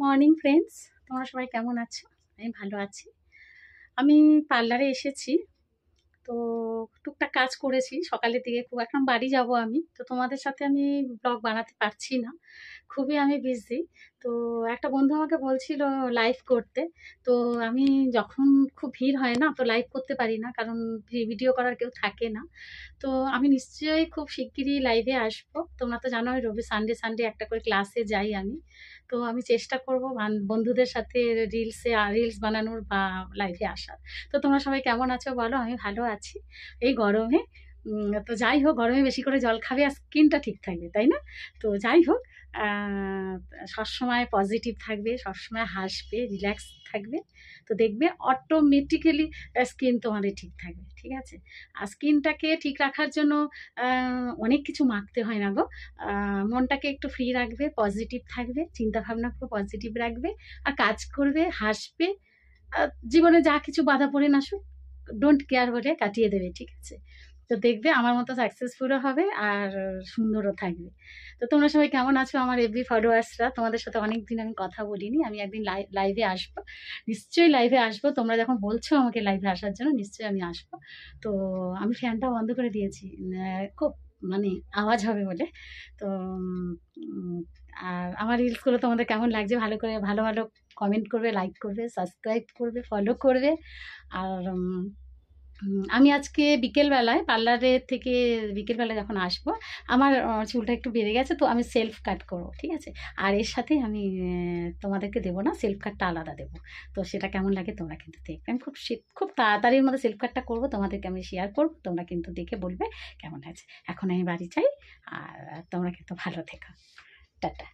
Morning friends, তোমরা সবাই কেমন আছো? আমি ভালো আছি। আমি পার্লারে এসেছি, তো টুকটাক কাজ করেছি সকালের দিকে। খুব এখন বাড়ি যাব আমি, তো তোমাদের সাথে আমি ব্লগ বানাতে পারছি না, খুবই আমি বিজি। তো একটা বন্ধু আমাকে বলছিল লাইভ করতে, তো আমি যখন খুব ভিড় হয় না তো লাইভ করতে পারি না, কারণ ভিডিও করার কেউ থাকে না। তো আমি নিশ্চয়ই খুব শিগগিরই লাইভে আসবো। তোমরা তো জানোই রবি সানডে সানডে একটা করে ক্লাসে যাই আমি। তো আমি চেষ্টা করবো বন্ধুদের সাথে রিলস বানানোর বা লাইভে আসার। তো তোমরা সবাই কেমন আছো বলো? আমি ভালো আছি এই গরমে। তো যাই হোক, গরমে বেশি করে জল খাবে আর স্কিনটা ঠিক থাকবে, তাই না? তো যাই হোক, আহ, সবসময় পজিটিভ থাকবে, সবসময় হাসবে, রিল্যাক্স থাকবে। তো দেখবে অটোমেটিক্যালি স্কিন তোমাদের ঠিক থাকবে, ঠিক আছে? আর স্কিনটাকে ঠিক রাখার জন্য অনেক কিছু মাখতে হয় না গো। মনটাকে একটু ফ্রি রাখবে, পজিটিভ থাকবে, চিন্তা ভাবনা পুরো পজিটিভ রাখবে, আর কাজ করবে, হাসবে। জীবনে যা কিছু বাধা পড়ে না আসুক, ডোন্ট কেয়ার বলে কাটিয়ে দেবে, ঠিক আছে? তো দেখবে আমার মতো সাকসেসফুলও হবে আর সুন্দরও থাকবে। তো তোমরা সবাই কেমন আছো আমার এভরি ফলোয়ার্সরা? তোমাদের সাথে অনেক দিন আমি কথা বলিনি, আমি একদিন লাইভে আসবো, নিশ্চয়ই লাইভে আসবো। তোমরা যখন বলছো আমাকে লাইভে আসার জন্য, নিশ্চয়ই আমি আসবো। তো আমি ফ্যানটা বন্ধ করে দিয়েছি, খুব মানে আওয়াজ হবে বলে। তো উম, আর আমার রিলসগুলো তোমাদের কেমন লাগছে, ভালো করে ভালো ভালো কমেন্ট করবে, লাইক করবে, সাবস্ক্রাইব করবে, ফলো করবে। আর আমি আজকে বিকেলবেলায় পার্লারে থেকে বিকেলবেলায় যখন আসবো, আমার চুলটা একটু বেড়ে গেছে, তো আমি সেলফ কাট করবো, ঠিক আছে? আর এর সাথে আমি তোমাদেরকে দেবো না, সেলফ কাটটা আলাদা দেবো। তো সেটা কেমন লাগে তোমরা কিন্তু দেখবে। আমি খুব তাড়াতাড়ির মধ্যে সেলফ কাটটা করবো, তোমাদেরকে আমি শেয়ার করবো, তোমরা কিন্তু দেখে বলবে কেমন হয়েছে। এখন আমি বাড়ি যাই, আর তোমরা কিন্তু ভালো থেকো। টাটা।